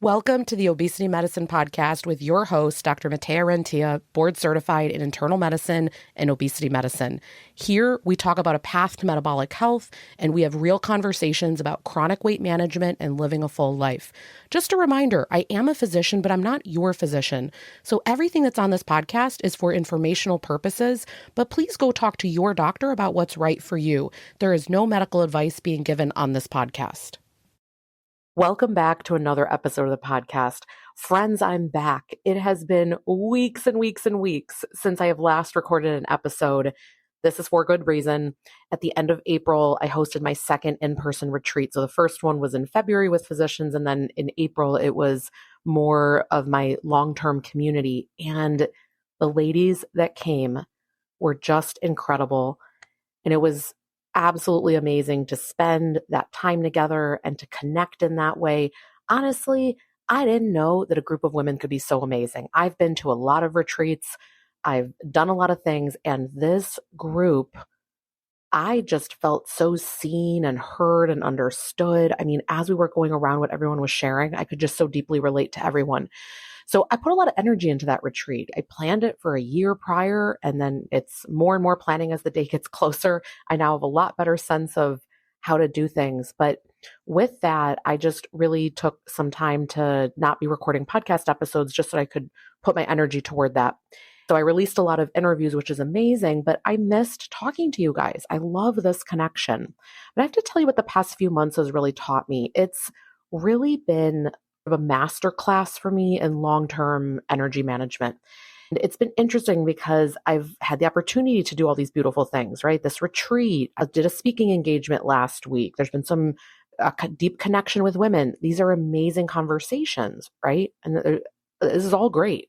Welcome to the Obesity Medicine Podcast with your host, Dr. Rentea, board certified in internal medicine and obesity medicine. Here, we talk about a path to metabolic health, and we have real conversations about chronic weight management and living a full life. Just a reminder, I am a physician, but I'm not your physician. So everything that's on this podcast is for informational purposes, but please go talk to your doctor about what's right for you. There is no medical advice being given on this podcast. Welcome back to another episode of the podcast. Friends, I'm back. It has been weeks and weeks and weeks since I have last recorded an episode. This is for good reason. At the end of April, I hosted my second in-person retreat. So the first one was in February with physicians, and then in April, it was more of my long-term community. And the ladies that came were just incredible. And it was absolutely amazing to spend that time together and to connect in that way. Honestly, I didn't know that a group of women could be so amazing. I've been to a lot of retreats. I've done a lot of things. And this group, I just felt so seen and heard and understood. I mean, as we were going around what everyone was sharing, I could just so deeply relate to everyone. So I put a lot of energy into that retreat. I planned it for a year prior, and then it's more and more planning as the day gets closer. I now have a lot better sense of how to do things. But with that, I just really took some time to not be recording podcast episodes just so I could put my energy toward that. So I released a lot of interviews, which is amazing, but I missed talking to you guys. I love this connection. But I have to tell you what the past few months has really taught me. It's really been a masterclass for me in long-term energy management. And it's been interesting because I've had the opportunity to do all these beautiful things, right? This retreat, I did a speaking engagement last week. There's been some deep connection with women. These are amazing conversations, right? And this is all great.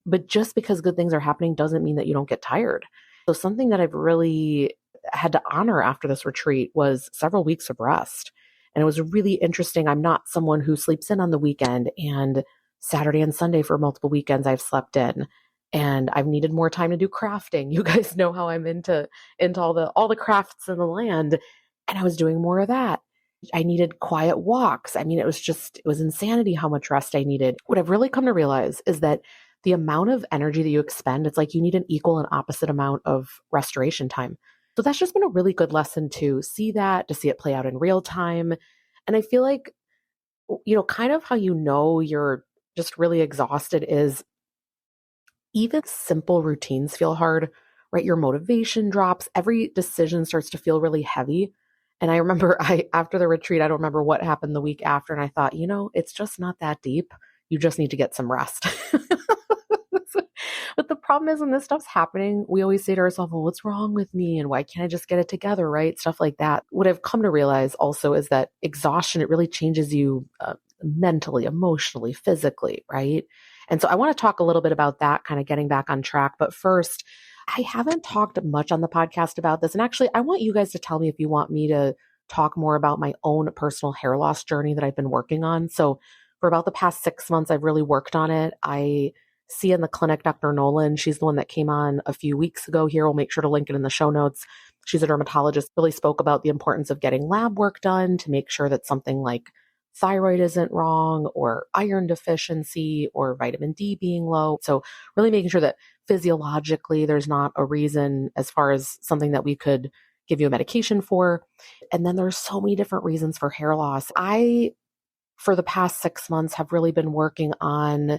But just because good things are happening doesn't mean that you don't get tired. So something that I've really had to honor after this retreat was several weeks of rest. And it was really interesting. I'm not someone who sleeps in on the weekend, and Saturday and Sunday for multiple weekends I've slept in, and I've needed more time to do crafting. You guys know how I'm into all the crafts in the land, and I was doing more of that. I needed quiet walks. I mean, it was insanity how much rest I needed. What I've really come to realize is that the amount of energy that you expend, it's like you need an equal and opposite amount of restoration time. So that's just been a really good lesson to see that, to see it play out in real time. And I feel like, kind of how you're just really exhausted is even simple routines feel hard, right? Your motivation drops. Every decision starts to feel really heavy. And I remember after the retreat, I don't remember what happened the week after. And I thought, it's just not that deep. You just need to get some rest. But the problem is when this stuff's happening, we always say to ourselves, well, what's wrong with me? And why can't I just get it together, right? Stuff like that. What I've come to realize also is that exhaustion, it really changes you mentally, emotionally, physically, right? And so I want to talk a little bit about that, kind of getting back on track. But first, I haven't talked much on the podcast about this. And actually, I want you guys to tell me if you want me to talk more about my own personal hair loss journey that I've been working on. So for about the past 6 months, I've really worked on it. I see in the clinic Dr. Nolan. She's the one that came on a few weeks ago here. We'll make sure to link it in the show notes. She's a dermatologist, really spoke about the importance of getting lab work done to make sure that something like thyroid isn't wrong, or iron deficiency, or vitamin D being low. So really making sure that physiologically there's not a reason as far as something that we could give you a medication for. And then there's so many different reasons for hair loss. For the past 6 months, have really been working on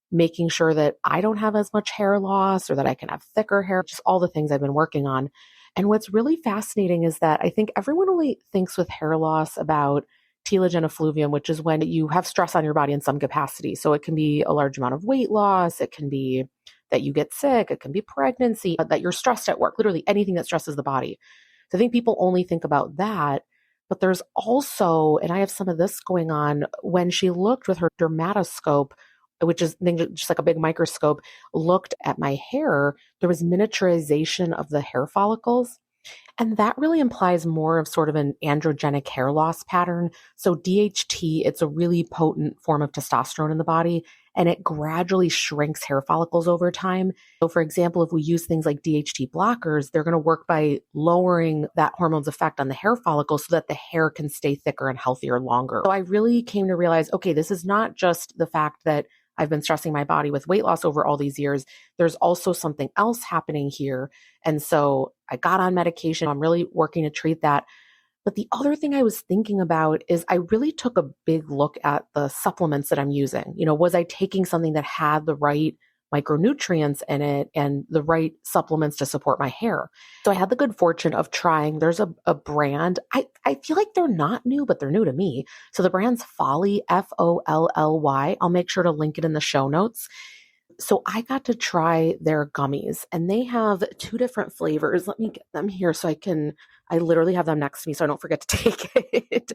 making sure that I don't have as much hair loss, or that I can have thicker hair, just all the things I've been working on. And what's really fascinating is that I think everyone only thinks with hair loss about telogen effluvium, which is when you have stress on your body in some capacity. So it can be a large amount of weight loss. It can be that you get sick. It can be pregnancy, that you're stressed at work, literally anything that stresses the body. So I think people only think about that. But there's also, and I have some of this going on, when she looked with her dermatoscope, which is just like a big microscope, looked at my hair, there was miniaturization of the hair follicles. And that really implies more of sort of an androgenic hair loss pattern. So DHT, it's a really potent form of testosterone in the body, and it gradually shrinks hair follicles over time. So for example, if we use things like DHT blockers, they're going to work by lowering that hormone's effect on the hair follicles so that the hair can stay thicker and healthier longer. So I really came to realize, okay, this is not just the fact that I've been stressing my body with weight loss over all these years. There's also something else happening here. And so I got on medication. I'm really working to treat that. But the other thing I was thinking about is I really took a big look at the supplements that I'm using. Was I taking something that had the right micronutrients in it and the right supplements to support my hair? So I had the good fortune of trying, there's a brand, I feel like they're not new, but they're new to me. So the brand's Folly, Folly. I'll make sure to link it in the show notes. So I got to try their gummies, and they have two different flavors. Let me get them here I literally have them next to me so I don't forget to take it.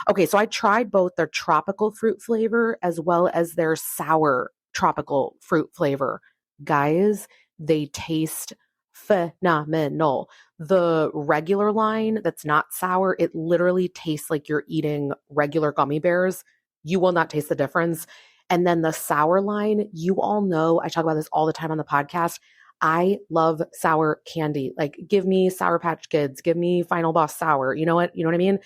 Okay, so I tried both their tropical fruit flavor as well as their sour tropical fruit flavor. Guys, they taste phenomenal. The regular line that's not sour, it literally tastes like you're eating regular gummy bears. You will not taste the difference. And then the sour line, you all know, I talk about this all the time on the podcast. I love sour candy. Like, give me Sour Patch Kids, give me Final Boss sour. You know what I mean?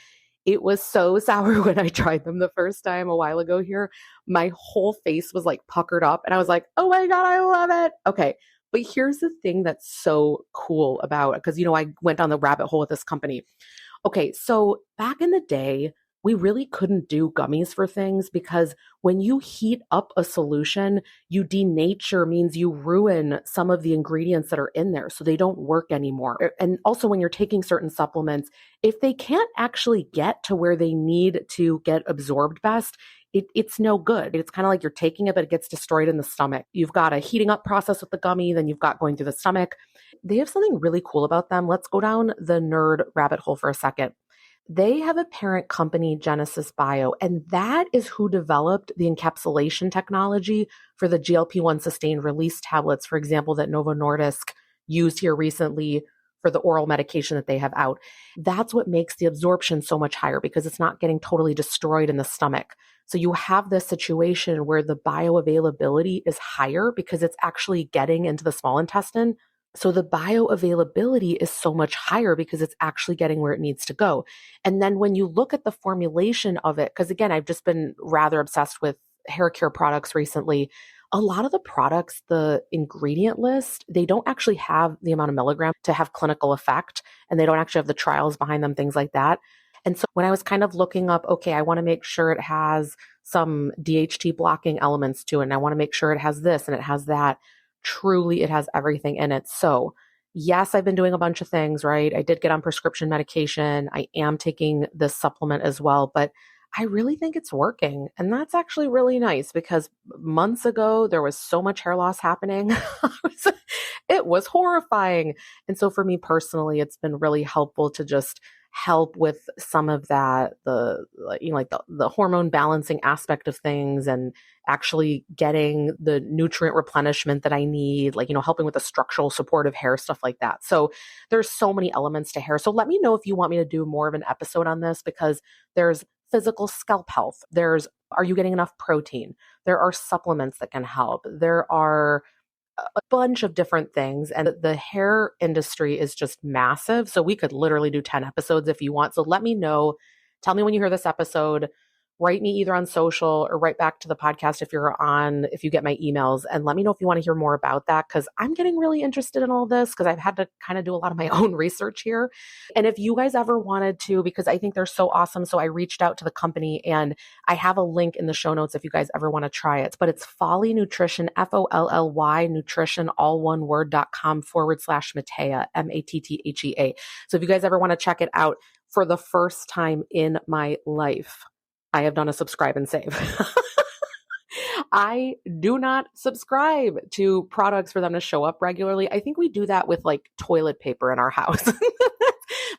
It was so sour when I tried them the first time a while ago here. My whole face was like puckered up and I was like, oh my God, I love it. Okay. But here's the thing that's so cool about it, because, I went down the rabbit hole with this company. Okay, so back in the day, we really couldn't do gummies for things because when you heat up a solution, you denature, means you ruin some of the ingredients that are in there, so they don't work anymore. And also when you're taking certain supplements, if they can't actually get to where they need to get absorbed best, it's no good. It's kind of like you're taking it, but it gets destroyed in the stomach. You've got a heating up process with the gummy, then you've got going through the stomach. They have something really cool about them. Let's go down the nerd rabbit hole for a second. They have a parent company, Genesis Bio, and that is who developed the encapsulation technology for the GLP-1 sustained release tablets, for example, that Novo Nordisk used here recently for the oral medication that they have out. That's what makes the absorption so much higher because it's not getting totally destroyed in the stomach. So you have this situation where the bioavailability is higher because it's actually getting into the small intestine. So the bioavailability is so much higher because it's actually getting where it needs to go. And then when you look at the formulation of it, because again, I've just been rather obsessed with hair care products recently. A lot of the products, the ingredient list, they don't actually have the amount of milligram to have clinical effect, and they don't actually have the trials behind them, things like that. And so when I was kind of looking up, okay, I want to make sure it has some DHT blocking elements to it, and I want to make sure it has this and it has that. Truly, it has everything in it. So yes, I've been doing a bunch of things, right? I did get on prescription medication. I am taking this supplement as well, but I really think it's working. And that's actually really nice because months ago, there was so much hair loss happening. It was horrifying. And so for me personally, it's been really helpful to just help with some of that, the hormone balancing aspect of things and actually getting the nutrient replenishment that I need, helping with the structural support of hair, stuff like that. So there's so many elements to hair. So let me know if you want me to do more of an episode on this, because there's physical scalp health. Are you getting enough protein? There are supplements that can help. There are a bunch of different things, and the hair industry is just massive. So we could literally do 10 episodes if you want. So let me know. Tell me when you hear this episode. Write me either on social or write back to the podcast if you get my emails, and let me know if you want to hear more about that, because I'm getting really interested in all this because I've had to kind of do a lot of my own research here. And if you guys ever wanted to, because I think they're so awesome, so I reached out to the company and I have a link in the show notes if you guys ever want to try it. But it's Folly Nutrition, Folly Nutrition, all one word.com/Mattea, Matthea. So if you guys ever want to check it out, for the first time in my life, I have done a subscribe and save. I do not subscribe to products for them to show up regularly. I think we do that with like toilet paper in our house,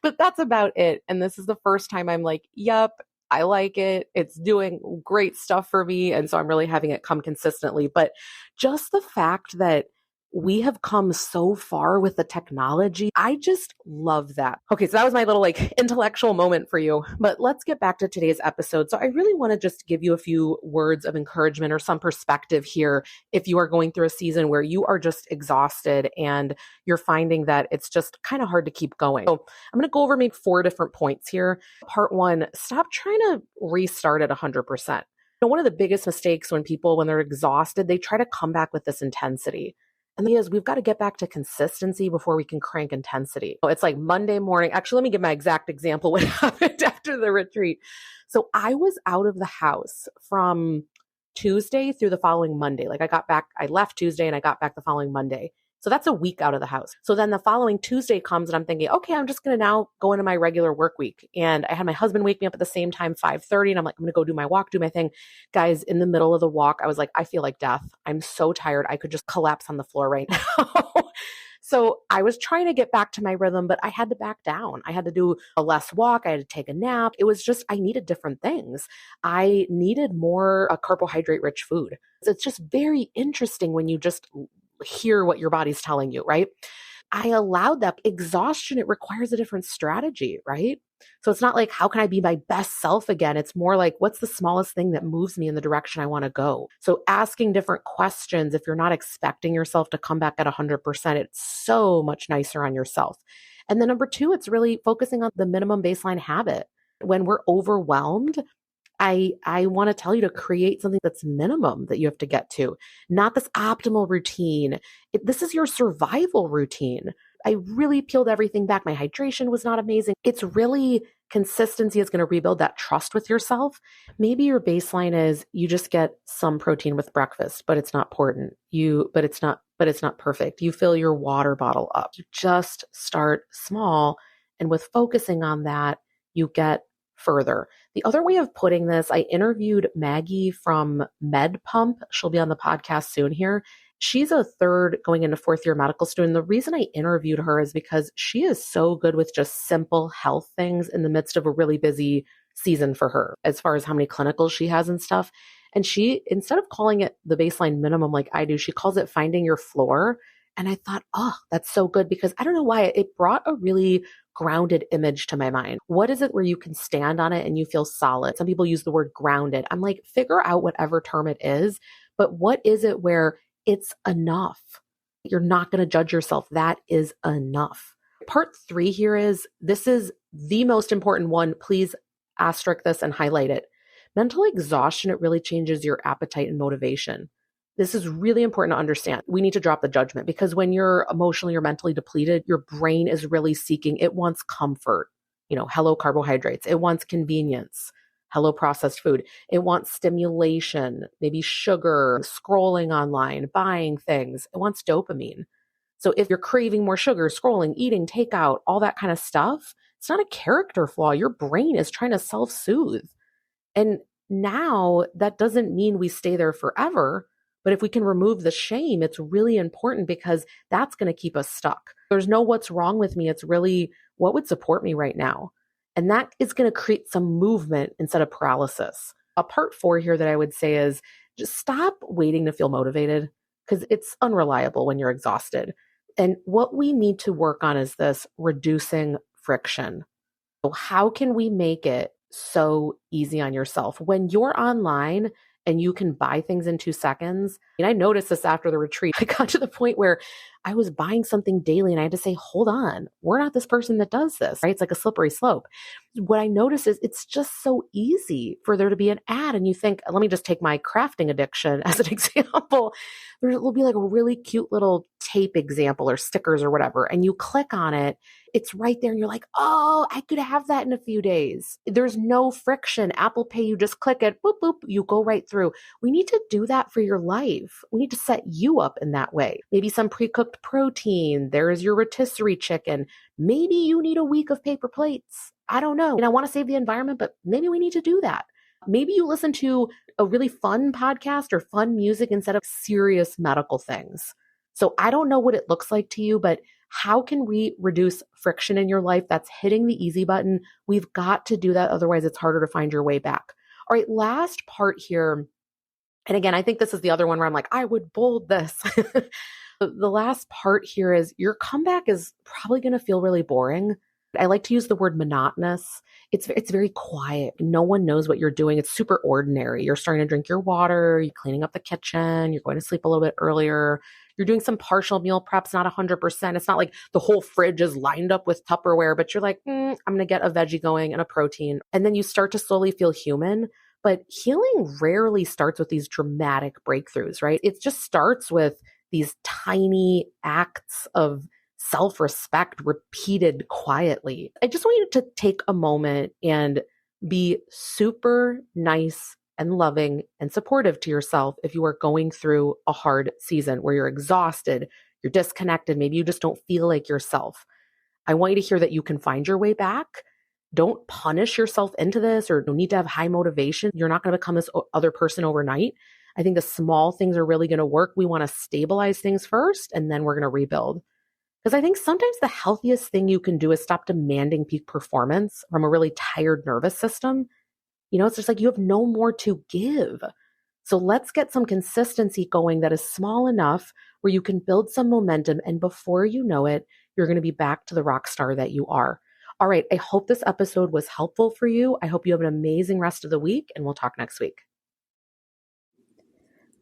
but that's about it. And this is the first time I'm like, yep, I like it. It's doing great stuff for me. And so I'm really having it come consistently. But just the fact that we have come so far with the technology. I just love that. Okay, so that was my little intellectual moment for you, but let's get back to today's episode. So I really want to just give you a few words of encouragement or some perspective here if you are going through a season where you are just exhausted and you're finding that it's just kind of hard to keep going. So I'm going to go over maybe 4 different points here. Part 1, stop trying to restart at 100%. One of the biggest mistakes when they're exhausted, they try to come back with this intensity. And the idea is we've got to get back to consistency before we can crank intensity. It's like Monday morning. Actually, let me give my exact example what happened after the retreat. So I was out of the house from Tuesday through the following Monday. I left Tuesday and I got back the following Monday. So that's a week out of the house. So then the following Tuesday comes and I'm thinking, okay, I'm just going to now go into my regular work week. And I had my husband wake me up at the same time, 5:30. And I'm like, I'm going to go do my walk, do my thing. Guys, in the middle of the walk, I was like, I feel like death. I'm so tired. I could just collapse on the floor right now. So I was trying to get back to my rhythm, but I had to back down. I had to do a less walk. I had to take a nap. It was just, I needed different things. I needed more carbohydrate rich food. It's just very interesting when you just hear what your body's telling you, right? I allowed that exhaustion. It requires a different strategy, right? So it's not like, how can I be my best self again? It's more like, what's the smallest thing that moves me in the direction I want to go? So asking different questions, if you're not expecting yourself to come back at 100%, it's so much nicer on yourself. And then number 2, it's really focusing on the minimum baseline habit. When we're overwhelmed, I want to tell you to create something that's minimum that you have to get to, not this optimal routine. This is your survival routine. I really peeled everything back. My hydration was not amazing. It's really consistency is going to rebuild that trust with yourself. Maybe your baseline is you just get some protein with breakfast, but it's not important. But it's not perfect. You fill your water bottle up. You just start small. And with focusing on that, you get further. The other way of putting this, I interviewed Maggie from Med Pump. She'll be on the podcast soon here. She's a 3rd going into 4th year medical student. The reason I interviewed her is because she is so good with just simple health things in the midst of a really busy season for her, as far as how many clinicals she has and stuff. And she, instead of calling it the baseline minimum like I do, she calls it finding your floor. And I thought, oh, that's so good, because I don't know why it brought a really grounded image to my mind. What is it where you can stand on it and you feel solid? Some people use the word grounded. I'm like, figure out whatever term it is, but what is it where it's enough? You're not going to judge yourself. That is enough. Part 3 here is, this is the most important one. Please asterisk this and highlight it. Mental exhaustion, it really changes your appetite and motivation. This is really important to understand. We need to drop the judgment, because when you're emotionally or mentally depleted, your brain is really seeking, it wants comfort. Hello carbohydrates. It wants convenience. Hello processed food. It wants stimulation, maybe sugar, scrolling online, buying things. It wants dopamine. So if you're craving more sugar, scrolling, eating, takeout, all that kind of stuff, it's not a character flaw. Your brain is trying to self-soothe. And now that doesn't mean we stay there forever. But if we can remove the shame, it's really important, because that's going to keep us stuck. There's no what's wrong with me. It's really what would support me right now. And that is going to create some movement instead of paralysis. A part 4 here that I would say is just stop waiting to feel motivated, because it's unreliable when you're exhausted. And what we need to work on is this reducing friction. So how can we make it so easy on yourself? When you're online and you can buy things in 2 seconds. And I noticed this after the retreat. I got to the point where I was buying something daily and I had to say, hold on, we're not this person that does this, right? It's like a slippery slope. What I noticed is it's just so easy for there to be an ad. And you think, let me just take my crafting addiction as an example. There will be like a really cute little tape example or stickers or whatever. And you click on it. It's right there. And you're like, oh, I could have that in a few days. There's no friction. Apple Pay, you just click it, boop, boop, you go right through. We need to do that for your life. We need to set you up in that way. Maybe some pre-cooked protein. There is your rotisserie chicken. Maybe you need a week of paper plates. I don't know. And I want to save the environment, but maybe we need to do that. Maybe you listen to a really fun podcast or fun music instead of serious medical things. So I don't know what it looks like to you, but how can we reduce friction in your life? That's hitting the easy button. We've got to do that. Otherwise, it's harder to find your way back. All right, last part here. And again, I think this is the other one where I'm like, I would bold this. The last part here is your comeback is probably going to feel really boring. I like to use the word monotonous. It's very quiet. No one knows what you're doing. It's super ordinary. You're starting to drink your water, you're cleaning up the kitchen, you're going to sleep a little bit earlier. You're doing some partial meal preps, not 100%. It's not like the whole fridge is lined up with Tupperware, but you're like, I'm going to get a veggie going and a protein. And then you start to slowly feel human. But healing rarely starts with these dramatic breakthroughs, right? It just starts with these tiny acts of self-respect repeated quietly. I just want you to take a moment and be super nice and loving and supportive to yourself if you are going through a hard season where you're exhausted, you're disconnected, maybe you just don't feel like yourself. I want you to hear that you can find your way back. Don't punish yourself into this or don't need to have high motivation. You're not going to become this other person overnight. I think the small things are really going to work. We want to stabilize things first, and then we're going to rebuild. Because I think sometimes the healthiest thing you can do is stop demanding peak performance from a really tired nervous system. It's just like you have no more to give. So let's get some consistency going that is small enough where you can build some momentum. And before you know it, you're going to be back to the rock star that you are. All right. I hope this episode was helpful for you. I hope you have an amazing rest of the week, and we'll talk next week.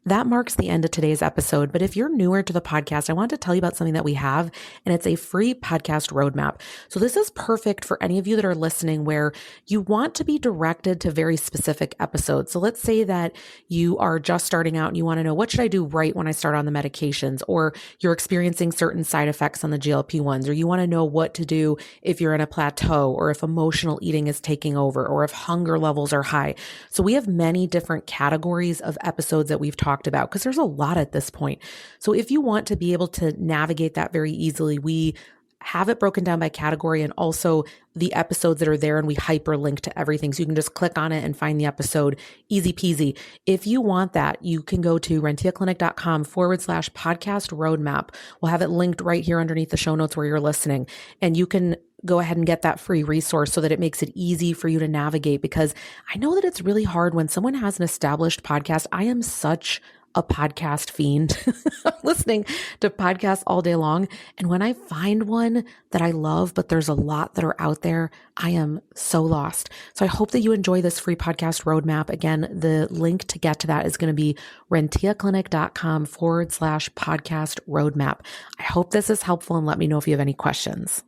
That marks the end of today's episode. But if you're newer to the podcast, I want to tell you about something that we have, and it's a free podcast roadmap. So this is perfect for any of you that are listening where you want to be directed to very specific episodes. So let's say that you are just starting out and you want to know, what should I do right when I start on the medications? Or you're experiencing certain side effects on the GLP-1s, or you want to know what to do if you're in a plateau, or if emotional eating is taking over, or if hunger levels are high. So we have many different categories of episodes that we've talked about, because there's a lot at this point. So if you want to be able to navigate that very easily, we have it broken down by category and also the episodes that are there, and we hyperlink to everything. So you can just click on it and find the episode, easy peasy. If you want that, you can go to renteaclinic.com/podcast roadmap. We'll have it linked right here underneath the show notes where you're listening. And you can go ahead and get that free resource so that it makes it easy for you to navigate, because I know that it's really hard when someone has an established podcast. I am such a podcast fiend. I'm listening to podcasts all day long. And when I find one that I love, but there's a lot that are out there, I am so lost. So I hope that you enjoy this free podcast roadmap. Again, the link to get to that is going to be renteaclinic.com/podcast roadmap. I hope this is helpful, and let me know if you have any questions.